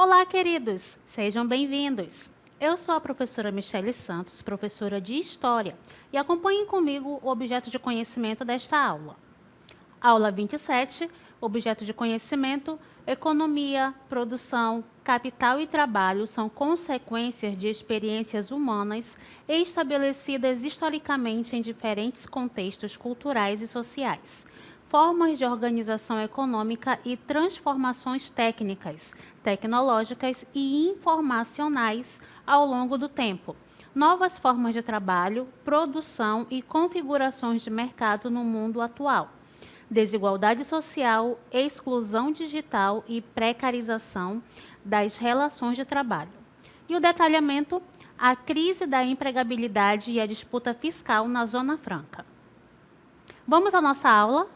Olá, queridos! Sejam bem-vindos! Eu sou a professora Michele Santos, professora de História, e acompanhem comigo o objeto de conhecimento desta aula. Aula 27, objeto de conhecimento, economia, produção, capital e trabalho são consequências de experiências humanas estabelecidas historicamente em diferentes contextos culturais e sociais, formas de organização econômica e transformações técnicas, tecnológicas e informacionais ao longo do tempo. Novas formas de trabalho, produção e configurações de mercado no mundo atual. Desigualdade social, exclusão digital e precarização das relações de trabalho. E o detalhamento, a crise da empregabilidade e a disputa fiscal na Zona Franca. Vamos à nossa aula?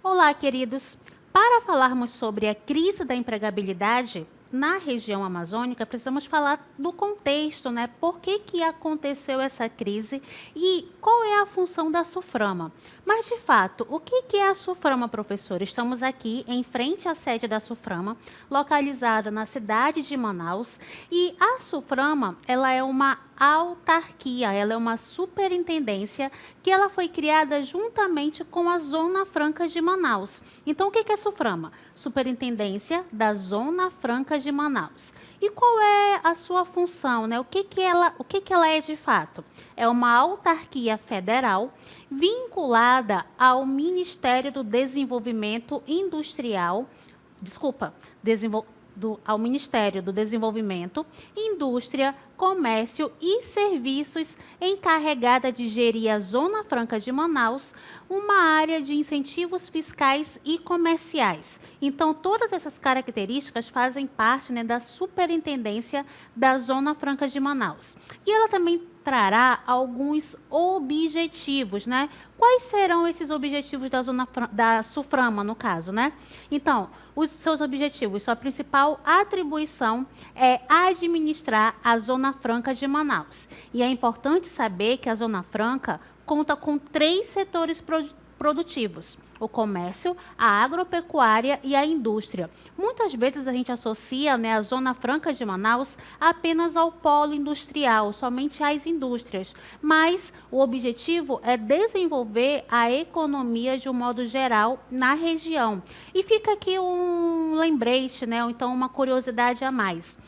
Olá, queridos! Para falarmos sobre a crise da empregabilidade na região amazônica, precisamos falar do contexto, né? Por que aconteceu essa crise e qual é a função da SUFRAMA? Mas, de fato, o que é a SUFRAMA, professor? Estamos aqui em frente à sede da SUFRAMA, localizada na cidade de Manaus, e a SUFRAMA, ela é uma autarquia, ela é uma superintendência que ela foi criada juntamente com a Zona Franca de Manaus. Então, o que é a SUFRAMA? Superintendência da Zona Franca de Manaus. E qual é a sua função, né? O que ela é de fato? É uma autarquia federal vinculada ao Ministério do Desenvolvimento Industrial, ao Ministério do Desenvolvimento, Indústria, Comércio e Serviços, encarregada de gerir a Zona Franca de Manaus, uma área de incentivos fiscais e comerciais. Então, todas essas características fazem parte, né, da superintendência da Zona Franca de Manaus. E ela também trará alguns objetivos, né? Quais serão esses objetivos da SUFRAMA, no caso, né? Então, os seus objetivos, sua principal atribuição é administrar a Zona Franca de Manaus. E é importante saber que a Zona Franca conta com 3 setores produtivos: o comércio, a agropecuária e a indústria. Muitas vezes a gente associa, né, a Zona Franca de Manaus apenas ao polo industrial, somente às indústrias, mas o objetivo é desenvolver a economia de um modo geral na região. E fica aqui um lembrete, né, ou então uma curiosidade a mais.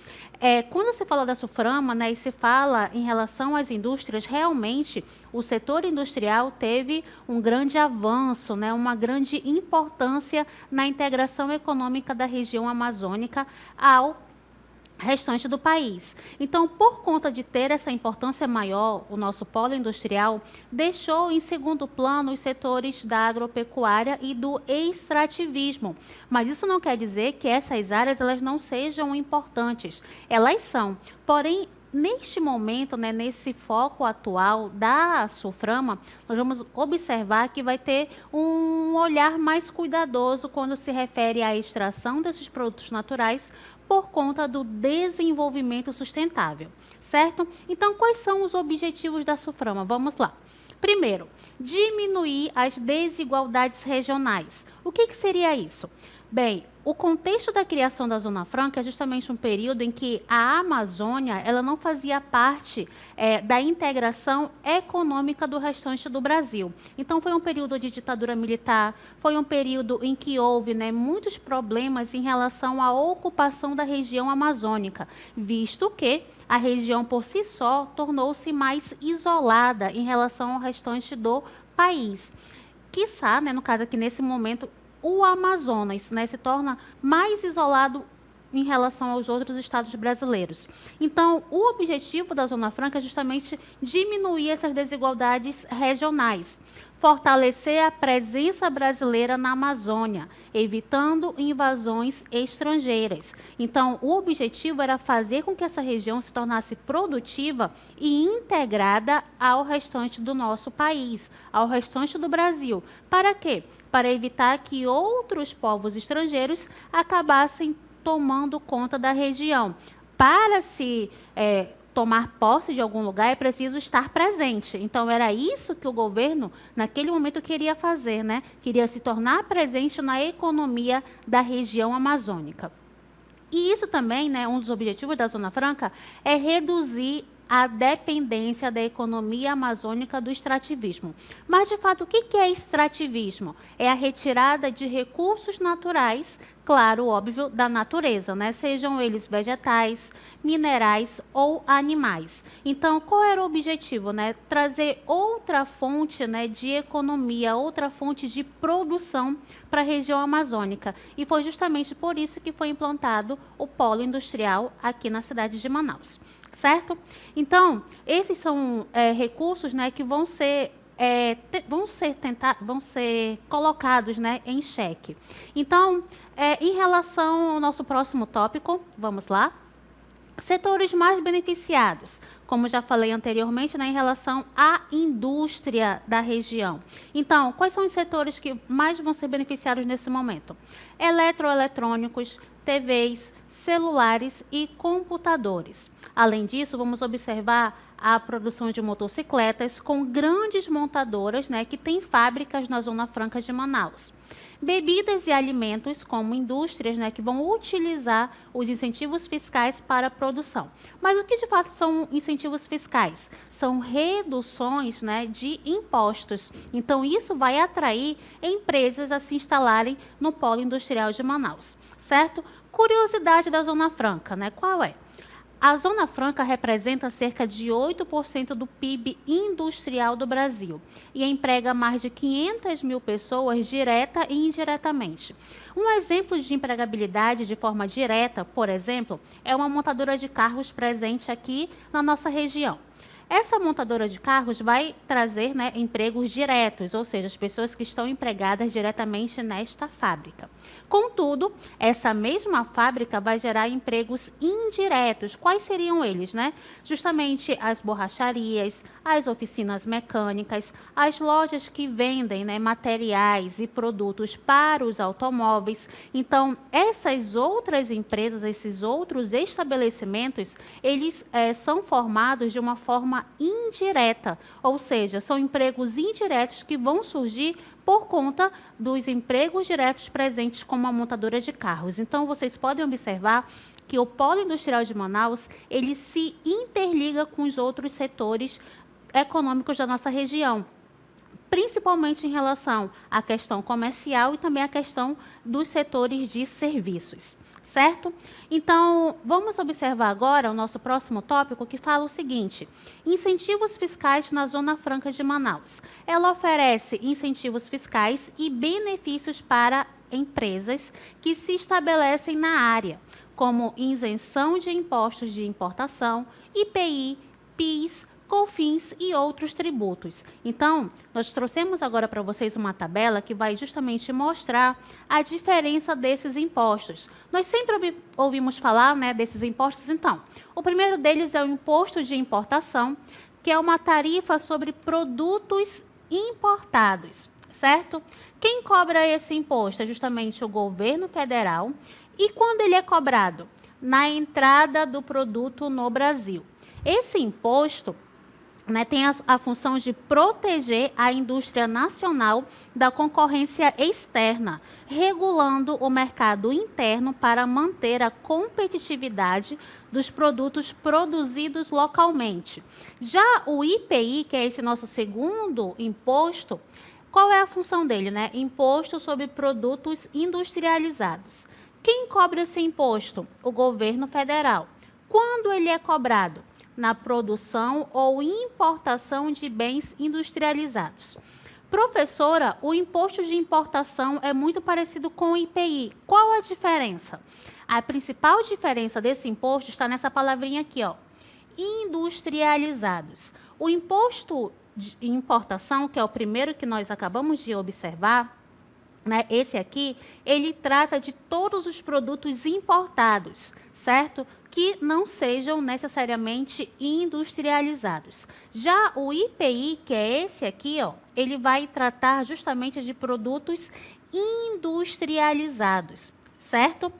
Quando se fala da SUFRAMA, né, e se fala em relação às indústrias, realmente o setor industrial teve um grande avanço, né, uma grande importância na integração econômica da região amazônica ao restante do país. Então, por conta de ter essa importância maior, o nosso polo industrial deixou em segundo plano os setores da agropecuária e do extrativismo. Mas isso não quer dizer que essas áreas elas não sejam importantes. Elas são. Porém, neste momento, né, nesse foco atual da SUFRAMA, nós vamos observar que vai ter um olhar mais cuidadoso quando se refere à extração desses produtos naturais por conta do desenvolvimento sustentável, certo? Então, quais são os objetivos da SUFRAMA? Vamos lá. Primeiro, diminuir as desigualdades regionais. O que seria isso? Bem, o contexto da criação da Zona Franca é justamente um período em que a Amazônia ela não fazia parte da integração econômica do restante do Brasil. Então, foi um período de ditadura militar, foi um período em que houve, né, muitos problemas em relação à ocupação da região amazônica, visto que a região por si só tornou-se mais isolada em relação ao restante do país. Quiçá, né, no caso aqui nesse momento, o Amazonas, né, se torna mais isolado em relação aos outros estados brasileiros. Então, o objetivo da Zona Franca é justamente diminuir essas desigualdades regionais, fortalecer a presença brasileira na Amazônia, evitando invasões estrangeiras. Então, o objetivo era fazer com que essa região se tornasse produtiva e integrada ao restante do nosso país, ao restante do Brasil. Para quê? Para evitar que outros povos estrangeiros acabassem tomando conta da região. para se tomar posse de algum lugar, é preciso estar presente. Então, era isso que o governo, naquele momento, queria fazer, né? Queria se tornar presente na economia da região amazônica. E isso também, né, um dos objetivos da Zona Franca é reduzir a dependência da economia amazônica do extrativismo. Mas, de fato, o que é extrativismo? É a retirada de recursos naturais, claro, óbvio, da natureza, né? Sejam eles vegetais, minerais ou animais. Então, qual era o objetivo, né? Trazer outra fonte, né, de economia, outra fonte de produção para a região amazônica. E foi justamente por isso que foi implantado o polo industrial aqui na cidade de Manaus. Certo? Então, esses são recursos, né, que vão ser colocados, né, em xeque. Então, em relação ao nosso próximo tópico, vamos lá. Setores mais beneficiados, como já falei anteriormente, né, em relação à indústria da região. Então, quais são os setores que mais vão ser beneficiados nesse momento? Eletroeletrônicos, TVs, celulares e computadores. Além disso, vamos observar a produção de motocicletas com grandes montadoras, né, que têm fábricas na Zona Franca de Manaus. Bebidas e alimentos, como indústrias, né, que vão utilizar os incentivos fiscais para a produção. Mas o que de fato são incentivos fiscais? São reduções, né, de impostos. Então, isso vai atrair empresas a se instalarem no polo industrial de Manaus, certo? Curiosidade da Zona Franca, né? Qual é? A Zona Franca representa cerca de 8% do PIB industrial do Brasil e emprega mais de 500 mil pessoas direta e indiretamente. Um exemplo de empregabilidade de forma direta, por exemplo, é uma montadora de carros presente aqui na nossa região. Essa montadora de carros vai trazer, né, empregos diretos, ou seja, as pessoas que estão empregadas diretamente nesta fábrica. Contudo, essa mesma fábrica vai gerar empregos indiretos. Quais seriam eles, né? Justamente as borracharias, as oficinas mecânicas, as lojas que vendem, né, materiais e produtos para os automóveis. Então, essas outras empresas, esses outros estabelecimentos, eles são formados de uma forma indireta, ou seja, são empregos indiretos que vão surgir por conta dos empregos diretos presentes como a montadora de carros. Então, vocês podem observar que o polo industrial de Manaus, ele se interliga com os outros setores econômicos da nossa região, principalmente em relação à questão comercial e também à questão dos setores de serviços. Certo? Então, vamos observar agora o nosso próximo tópico, que fala o seguinte: incentivos fiscais na Zona Franca de Manaus. Ela oferece incentivos fiscais e benefícios para empresas que se estabelecem na área, como isenção de impostos de importação, IPI, PIS, COFINS e outros tributos. Então, nós trouxemos agora para vocês uma tabela que vai justamente mostrar a diferença desses impostos. Nós sempre ouvimos falar, né, desses impostos. Então, o primeiro deles é o imposto de importação, que é uma tarifa sobre produtos importados, certo? Quem cobra esse imposto é justamente o governo federal. E quando ele é cobrado? Na entrada do produto no Brasil. Esse imposto, né, tem a função de proteger a indústria nacional da concorrência externa, regulando o mercado interno para manter a competitividade dos produtos produzidos localmente. Já o IPI, que é esse nosso segundo imposto, qual é a função dele, né? Imposto sobre produtos industrializados. Quem cobra esse imposto? O governo federal. Quando ele é cobrado? Na produção ou importação de bens industrializados. Professora, o imposto de importação é muito parecido com o IPI. Qual a diferença? A principal diferença desse imposto está nessa palavrinha aqui, ó, industrializados. O imposto de importação, que é o primeiro que nós acabamos de observar, né, esse aqui, ele trata de todos os produtos importados, certo? Que não sejam necessariamente industrializados. Já o IPI, que é esse aqui, ó, ele vai tratar justamente de produtos industrializados, certo?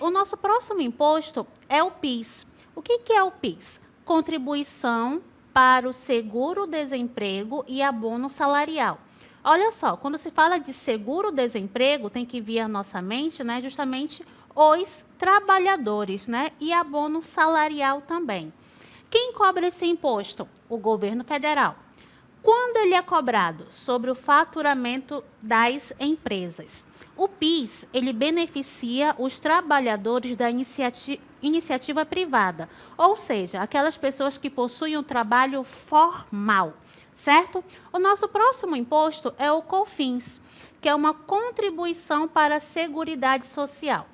O nosso próximo imposto é o PIS. O que é o PIS? Contribuição para o seguro-desemprego e abono salarial. Olha só, quando se fala de seguro-desemprego, tem que vir à nossa mente, né, justamente os trabalhadores, né, e abono salarial também. Quem cobra esse imposto? O governo federal. Quando ele é cobrado? Sobre o faturamento das empresas. O PIS, ele beneficia os trabalhadores da iniciativa privada, ou seja, aquelas pessoas que possuem um trabalho formal, certo? O nosso próximo imposto é o COFINS, que é uma contribuição para a Seguridade Social.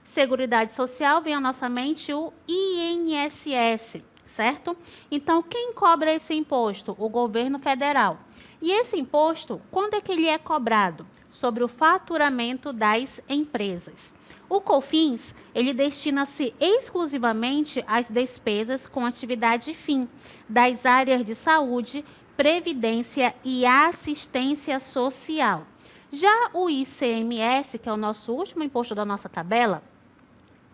Seguridade Social, vem à nossa mente o INSS, certo? Então, quem cobra esse imposto? O governo federal. E esse imposto, quando é que ele é cobrado? Sobre o faturamento das empresas. O COFINS, ele destina-se exclusivamente às despesas com atividade fim das áreas de saúde, previdência e assistência social. Já o ICMS, que é o nosso último imposto da nossa tabela,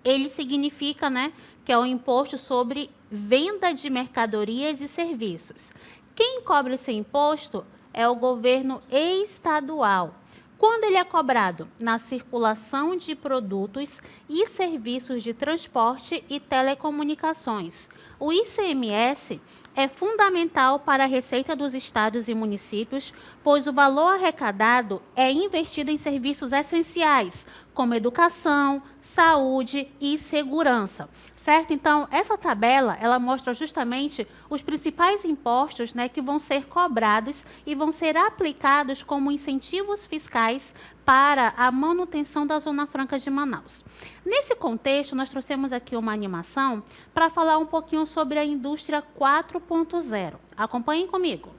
ele significa, né, que é o imposto sobre venda de mercadorias e serviços. Quem cobra esse imposto é o governo estadual. Quando ele é cobrado? Na circulação de produtos e serviços de transporte e telecomunicações. O ICMS é fundamental para a receita dos estados e municípios, pois o valor arrecadado é investido em serviços essenciais, como educação, saúde e segurança, certo? Então, essa tabela, ela mostra justamente os principais impostos, né, que vão ser cobrados e vão ser aplicados como incentivos fiscais para a manutenção da Zona Franca de Manaus. Nesse contexto, nós trouxemos aqui uma animação para falar um pouquinho sobre a indústria 4.0. Acompanhem comigo.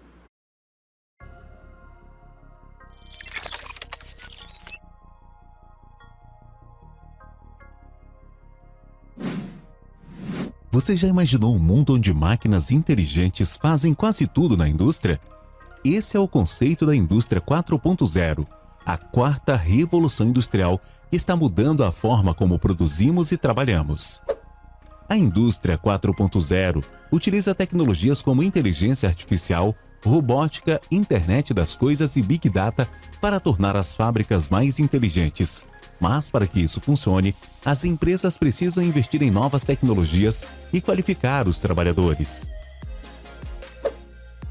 Você já imaginou um mundo onde máquinas inteligentes fazem quase tudo na indústria? Esse é o conceito da indústria 4.0, a quarta revolução industrial que está mudando a forma como produzimos e trabalhamos. A indústria 4.0 utiliza tecnologias como inteligência artificial, robótica, internet das coisas e big data para tornar as fábricas mais inteligentes. Mas, para que isso funcione, as empresas precisam investir em novas tecnologias e qualificar os trabalhadores.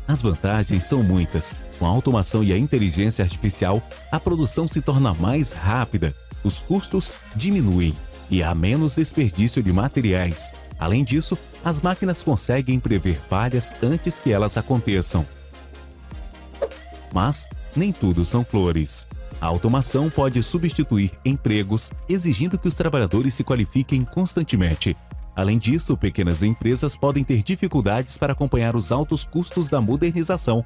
As vantagens são muitas. Com a automação e a inteligência artificial, a produção se torna mais rápida, os custos diminuem e há menos desperdício de materiais. Além disso, as máquinas conseguem prever falhas antes que elas aconteçam. Mas nem tudo são flores. A automação pode substituir empregos, exigindo que os trabalhadores se qualifiquem constantemente. Além disso, pequenas empresas podem ter dificuldades para acompanhar os altos custos da modernização.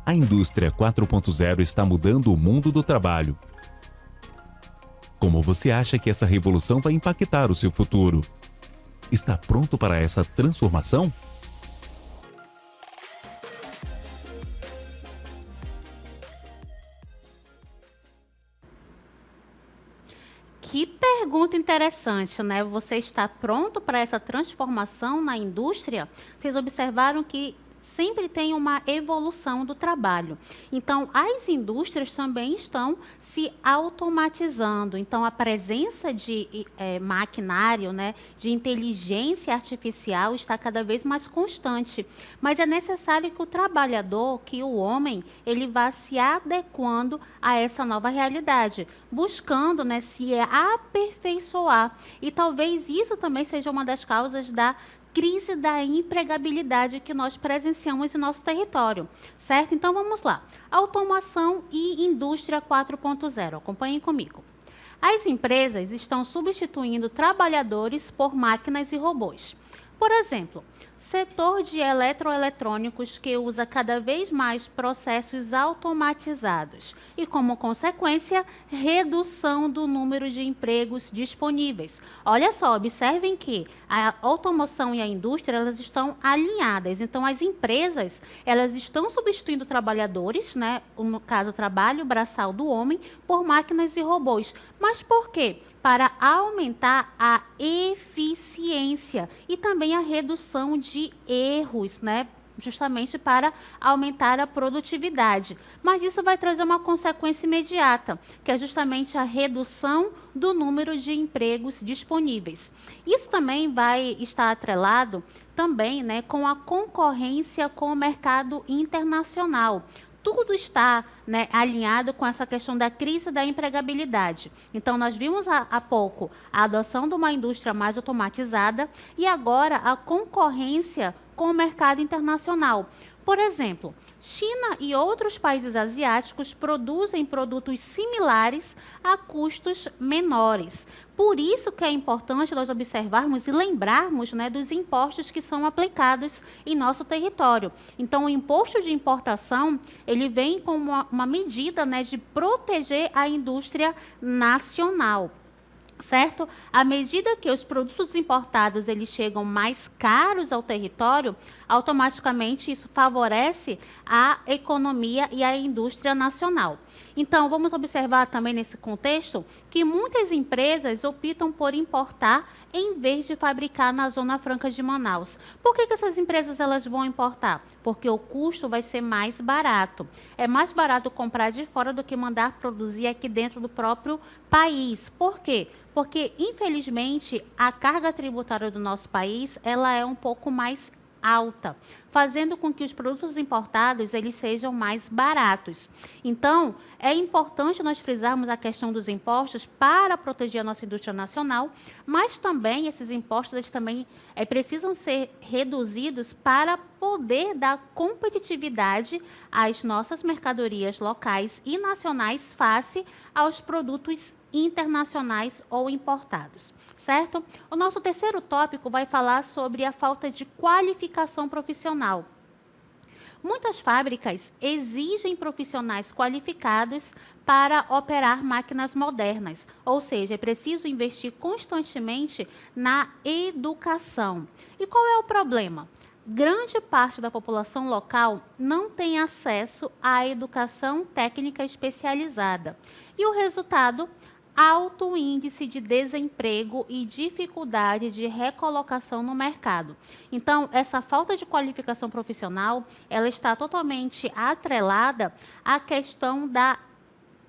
A indústria 4.0 está mudando o mundo do trabalho. Como você acha que essa revolução vai impactar o seu futuro? Está pronto para essa transformação? Que pergunta interessante, né? Você está pronto para essa transformação na indústria? Vocês observaram que sempre tem uma evolução do trabalho. Então, as indústrias também estão se automatizando. Então, a presença de maquinário, né, de inteligência artificial está cada vez mais constante. Mas é necessário que o trabalhador, que o homem, ele vá se adequando a essa nova realidade, buscando, né, se aperfeiçoar. E talvez isso também seja uma das causas da crise da empregabilidade que nós presenciamos em nosso território, certo? Então, vamos lá. Automação e indústria 4.0. Acompanhem comigo. As empresas estão substituindo trabalhadores por máquinas e robôs. Por exemplo, Setor de eletroeletrônicos que usa cada vez mais processos automatizados e, como consequência, redução do número de empregos disponíveis. Olha só, observem que a automoção e a indústria, elas estão alinhadas. Então, as empresas, elas estão substituindo trabalhadores, né, no caso, o trabalho braçal do homem, por máquinas e robôs. Mas por quê? Para aumentar a eficiência e também a redução de erros, né? Justamente para aumentar a produtividade. Mas isso vai trazer uma consequência imediata, que é justamente a redução do número de empregos disponíveis. Isso também vai estar atrelado também, né, com a concorrência com o mercado internacional. Tudo está, né, alinhado com essa questão da crise da empregabilidade. Então, nós vimos há pouco a adoção de uma indústria mais automatizada e agora a concorrência com o mercado internacional. Por exemplo, China e outros países asiáticos produzem produtos similares a custos menores. Por isso que é importante nós observarmos e lembrarmos, né, dos impostos que são aplicados em nosso território. Então, o imposto de importação, ele vem como uma medida, né, de proteger a indústria nacional. Certo? À medida que os produtos importados eles chegam mais caros ao território, automaticamente isso favorece a economia e a indústria nacional. Então, vamos observar também nesse contexto que muitas empresas optam por importar em vez de fabricar na Zona Franca de Manaus. Por que essas empresas elas vão importar? Porque o custo vai ser mais barato. É mais barato comprar de fora do que mandar produzir aqui dentro do próprio país. Por quê? Porque, infelizmente, a carga tributária do nosso país ela é um pouco mais alta, fazendo com que os produtos importados eles sejam mais baratos. Então, é importante nós frisarmos a questão dos impostos para proteger a nossa indústria nacional, mas também esses impostos eles também precisam ser reduzidos para poder dar competitividade às nossas mercadorias locais e nacionais face aos produtos internacionais ou importados, certo? O nosso terceiro tópico vai falar sobre a falta de qualificação profissional. Muitas fábricas exigem profissionais qualificados para operar máquinas modernas, ou seja, é preciso investir constantemente na educação. E qual é o problema? Grande parte da população local não tem acesso à educação técnica especializada. E o resultado? Alto índice de desemprego e dificuldade de recolocação no mercado. Então, essa falta de qualificação profissional, ela está totalmente atrelada à questão da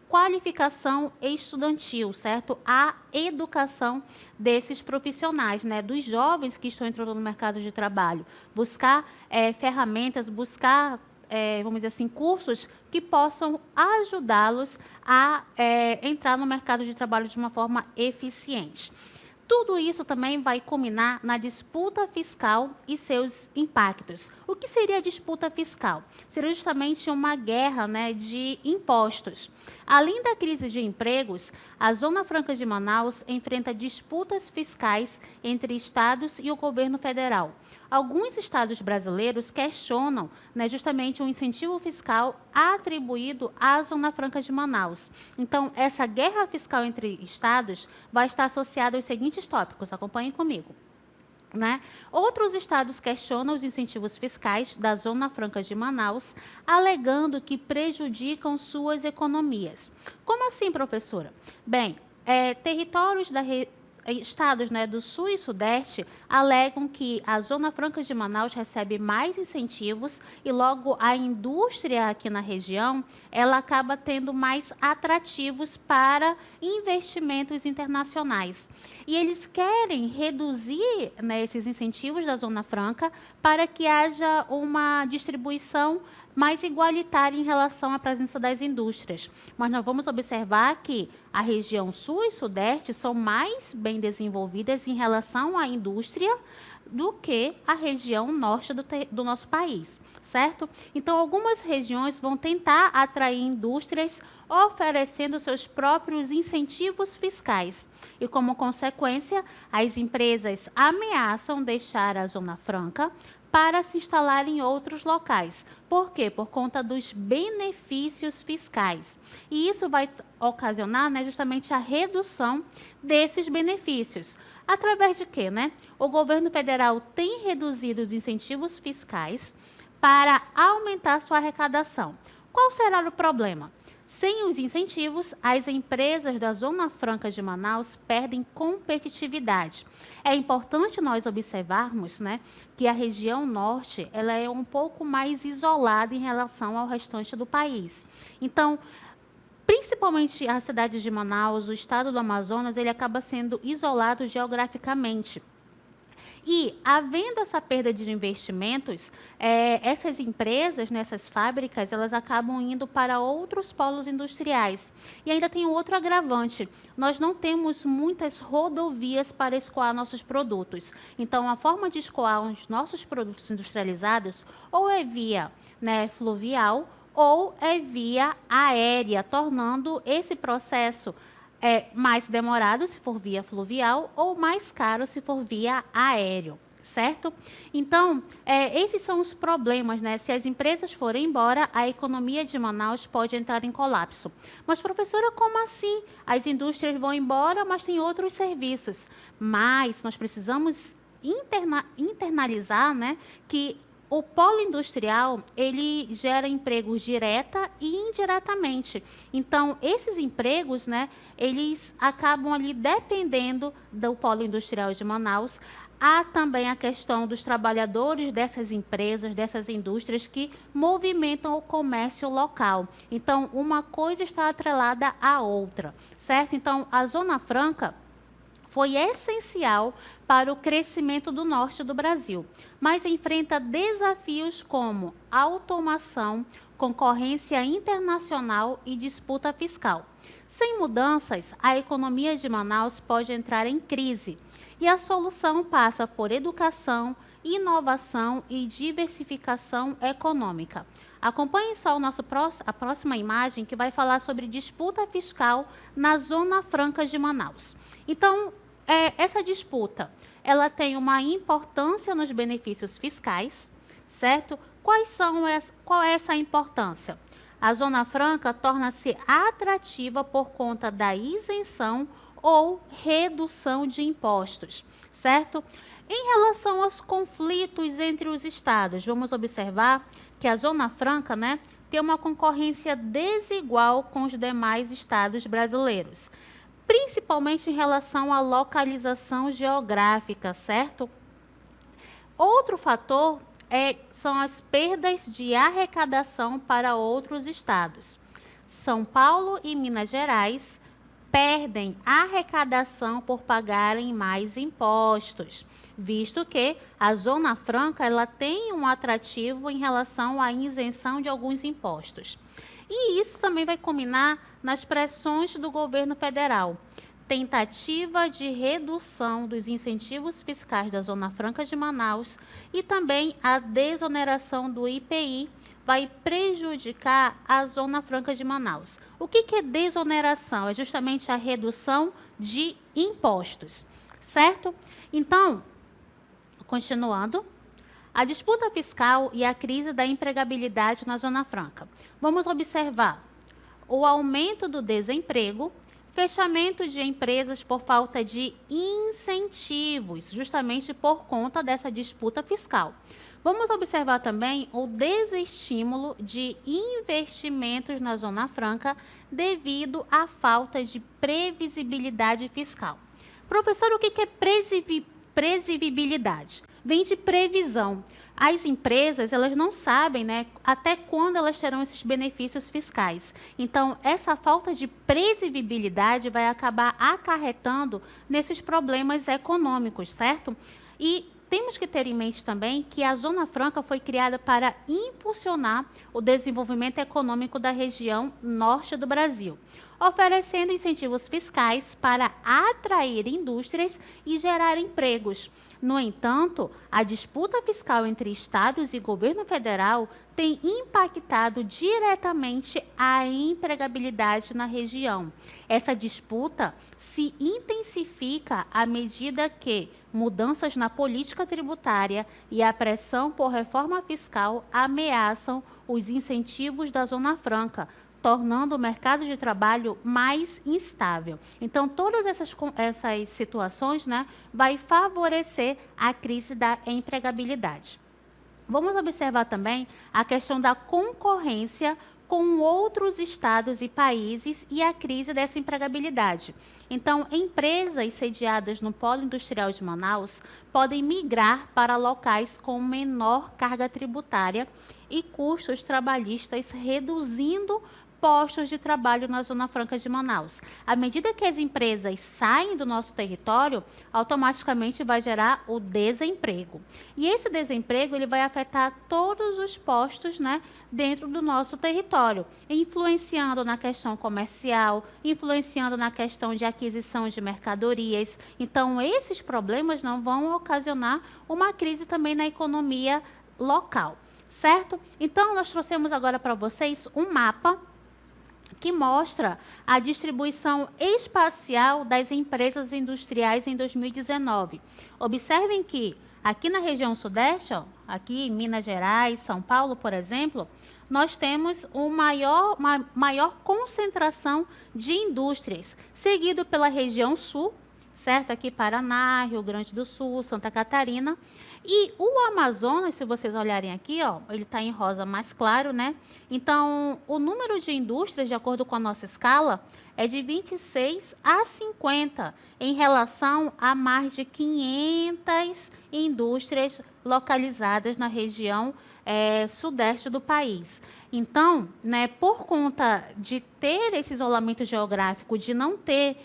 qualificação estudantil, certo? A educação desses profissionais, né? Dos jovens que estão entrando no mercado de trabalho. Buscar ferramentas, buscar vamos dizer assim, cursos que possam ajudá-los a entrar no mercado de trabalho de uma forma eficiente. Tudo isso também vai culminar na disputa fiscal e seus impactos. O que seria a disputa fiscal? Seria justamente uma guerra, né, de impostos. Além da crise de empregos, a Zona Franca de Manaus enfrenta disputas fiscais entre estados e o governo federal. Alguns estados brasileiros questionam, né, justamente o incentivo fiscal atribuído à Zona Franca de Manaus. Então, essa guerra fiscal entre estados vai estar associada aos seguintes tópicos. Acompanhem comigo. Né? Outros estados questionam os incentivos fiscais da Zona Franca de Manaus, alegando que prejudicam suas economias. Como assim, professora? Bem, territórios estados, né, do Sul e Sudeste alegam que a Zona Franca de Manaus recebe mais incentivos e logo a indústria aqui na região ela acaba tendo mais atrativos para investimentos internacionais. E eles querem reduzir, né, esses incentivos da Zona Franca para que haja uma distribuição mais igualitária em relação à presença das indústrias. Mas nós vamos observar que a região sul e sudeste são mais bem desenvolvidas em relação à indústria do que a região norte do nosso país, certo? Então, algumas regiões vão tentar atrair indústrias oferecendo seus próprios incentivos fiscais. E, como consequência, as empresas ameaçam deixar a Zona Franca para se instalar em outros locais. Por quê? Por conta dos benefícios fiscais. E isso vai ocasionar, né, justamente a redução desses benefícios. Através de quê, né? O governo federal tem reduzido os incentivos fiscais para aumentar sua arrecadação. Qual será o problema? Sem os incentivos, as empresas da Zona Franca de Manaus perdem competitividade. É importante nós observarmos, né, que a região norte ela é um pouco mais isolada em relação ao restante do país. Então, principalmente a cidade de Manaus, o estado do Amazonas, ele acaba sendo isolado geograficamente. E, havendo essa perda de investimentos, essas empresas, nessas fábricas, elas acabam indo para outros polos industriais. E ainda tem outro agravante, nós não temos muitas rodovias para escoar nossos produtos. Então, a forma de escoar os nossos produtos industrializados ou é via, né, fluvial ou é via aérea, tornando esse processo mais demorado se for via fluvial ou mais caro se for via aéreo, certo? Então, esses são os problemas, né? Se as empresas forem embora, a economia de Manaus pode entrar em colapso. Mas, professora, como assim? As indústrias vão embora, mas tem outros serviços. Mas nós precisamos internalizar, né, que o polo industrial, ele gera empregos direta e indiretamente. Então, esses empregos, né, eles acabam ali dependendo do polo industrial de Manaus. Há também a questão dos trabalhadores dessas empresas, dessas indústrias que movimentam o comércio local. Então, uma coisa está atrelada à outra, certo? Então, a Zona Franca foi essencial para o crescimento do norte do Brasil, mas enfrenta desafios como automação, concorrência internacional e disputa fiscal. Sem mudanças, a economia de Manaus pode entrar em crise, e a solução passa por educação, inovação e diversificação econômica. Acompanhe só a próxima imagem, que vai falar sobre disputa fiscal na Zona Franca de Manaus. Então, essa disputa, ela tem uma importância nos benefícios fiscais, certo? Qual é essa importância? A Zona Franca torna-se atrativa por conta da isenção ou redução de impostos, certo? Em relação aos conflitos entre os estados, vamos observar que a Zona Franca, né, tem uma concorrência desigual com os demais estados brasileiros, principalmente em relação à localização geográfica, certo? Outro fator são as perdas de arrecadação para outros estados. São Paulo e Minas Gerais perdem arrecadação por pagarem mais impostos, visto que a Zona Franca ela tem um atrativo em relação à isenção de alguns impostos. E isso também vai culminar nas pressões do governo federal. Tentativa de redução dos incentivos fiscais da Zona Franca de Manaus e também a desoneração do IPI vai prejudicar a Zona Franca de Manaus. O que é desoneração? É justamente a redução de impostos, certo? Então, continuando, a disputa fiscal e a crise da empregabilidade na Zona Franca. Vamos observar o aumento do desemprego, fechamento de empresas por falta de incentivos, justamente por conta dessa disputa fiscal. Vamos observar também o desestímulo de investimentos na Zona Franca devido à falta de previsibilidade fiscal. Professor, o que é previsibilidade? Vem de previsão. As empresas, elas não sabem, né, até quando elas terão esses benefícios fiscais. Então, essa falta de previsibilidade vai acabar acarretando nesses problemas econômicos, certo? E temos que ter em mente também que a Zona Franca foi criada para impulsionar o desenvolvimento econômico da região norte do Brasil, oferecendo incentivos fiscais para atrair indústrias e gerar empregos. No entanto, a disputa fiscal entre estados e governo federal tem impactado diretamente a empregabilidade na região. Essa disputa se intensifica à medida que mudanças na política tributária e a pressão por reforma fiscal ameaçam os incentivos da Zona Franca, tornando o mercado de trabalho mais instável. Então, todas essas situações, né, vai favorecer a crise da empregabilidade. Vamos observar também a questão da concorrência com outros estados e países e a crise dessa empregabilidade. Então, empresas sediadas no Polo Industrial de Manaus podem migrar para locais com menor carga tributária e custos trabalhistas, reduzindo postos de trabalho na Zona Franca de Manaus. À medida que as empresas saem do nosso território, automaticamente vai gerar o desemprego. E esse desemprego ele vai afetar todos os postos, né, dentro do nosso território, influenciando na questão comercial, influenciando na questão de aquisição de mercadorias. Então, esses problemas não vão ocasionar uma crise também na economia local, certo? Então, nós trouxemos agora para vocês um mapa que mostra a distribuição espacial das empresas industriais em 2019. Observem que aqui na região sudeste, ó, aqui em Minas Gerais, São Paulo, por exemplo, nós temos uma maior concentração de indústrias, seguido pela região sul, certo? Aqui Paraná, Rio Grande do Sul, Santa Catarina. E o Amazonas, se vocês olharem aqui, ó, ele está em rosa mais claro, né? Então, o número de indústrias, de acordo com a nossa escala, é de 26 a 50, em relação a mais de 500 indústrias localizadas na região sudeste do país. Então, né, por conta de ter esse isolamento geográfico, de não ter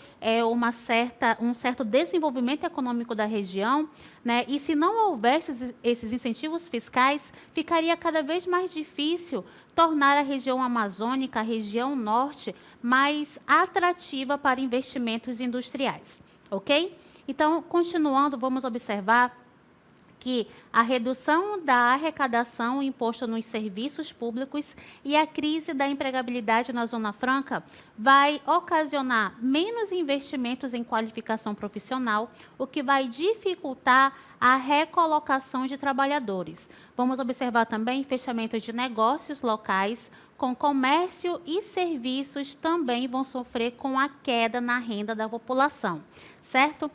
um certo desenvolvimento econômico da região, né, e se não houvesse esses incentivos fiscais, ficaria cada vez mais difícil tornar a região amazônica, a região norte, mais atrativa para investimentos industriais, ok? Então, continuando, vamos observar que a redução da arrecadação imposta nos serviços públicos e a crise da empregabilidade na Zona Franca vai ocasionar menos investimentos em qualificação profissional, o que vai dificultar a recolocação de trabalhadores. Vamos observar também fechamento de negócios locais, com comércio e serviços também vão sofrer com a queda na renda da população, certo?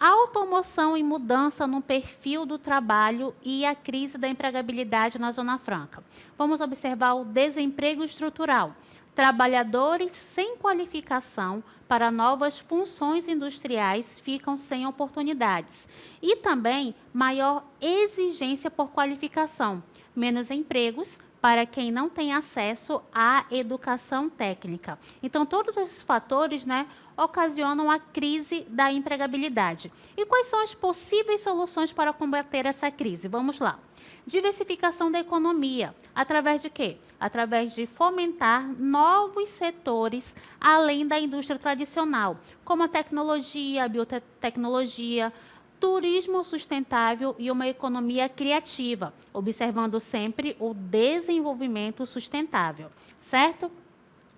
A automoção e mudança no perfil do trabalho e a crise da empregabilidade na Zona Franca. Vamos observar o desemprego estrutural. Trabalhadores sem qualificação para novas funções industriais ficam sem oportunidades. E também maior exigência por qualificação, menos empregos para quem não tem acesso à educação técnica. Então, todos esses fatores, né, ocasionam a crise da empregabilidade. E quais são as possíveis soluções para combater essa crise? Vamos lá. Diversificação da economia. Através de quê? Através de fomentar novos setores além da indústria tradicional, como a tecnologia, a biotecnologia, turismo sustentável e uma economia criativa, observando sempre o desenvolvimento sustentável, certo?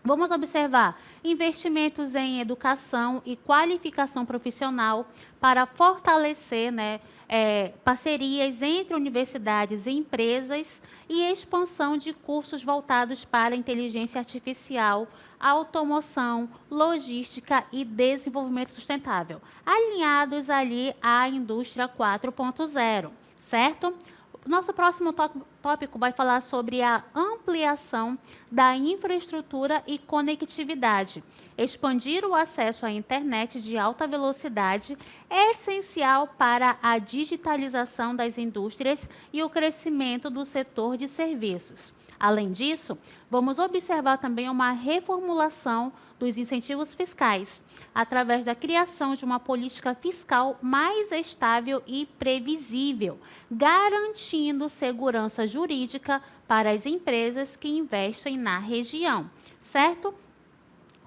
Vamos observar investimentos em educação e qualificação profissional para fortalecer, né, parcerias entre universidades e empresas e expansão de cursos voltados para inteligência artificial, automoção, logística e desenvolvimento sustentável, alinhados ali à indústria 4.0, certo? Nosso próximo tópico vai falar sobre a ampliação da infraestrutura e conectividade. Expandir o acesso à internet de alta velocidade é essencial para a digitalização das indústrias e o crescimento do setor de serviços. Além disso, vamos observar também uma reformulação dos incentivos fiscais, através da criação de uma política fiscal mais estável e previsível, garantindo segurança jurídica para as empresas que investem na região, certo?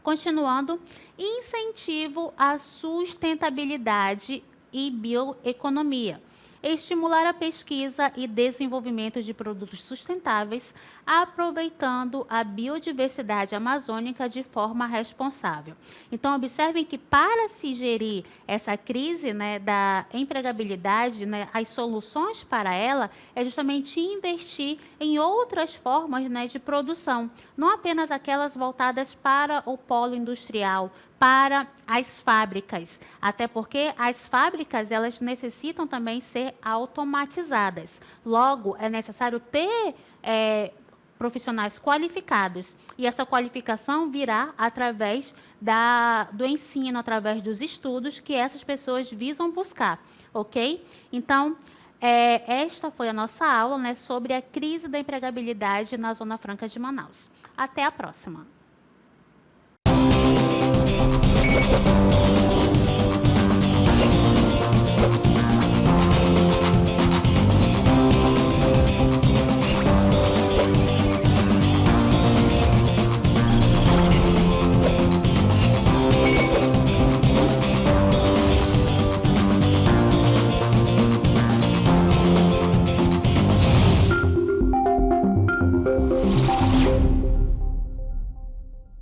Continuando, incentivo à sustentabilidade e bioeconomia. estimular a pesquisa e desenvolvimento de produtos sustentáveis, aproveitando a biodiversidade amazônica de forma responsável. Então, observem que para se gerir essa crise, né, da empregabilidade, né, as soluções para ela é justamente investir em outras formas, né, de produção, não apenas aquelas voltadas para o polo industrial, para as fábricas, até porque as fábricas elas necessitam também ser automatizadas. Logo, é necessário ter profissionais qualificados, e essa qualificação virá através do ensino, através dos estudos que essas pessoas visam buscar, ok? Então, esta foi a nossa aula, né, sobre a crise da empregabilidade na Zona Franca de Manaus. Até a próxima!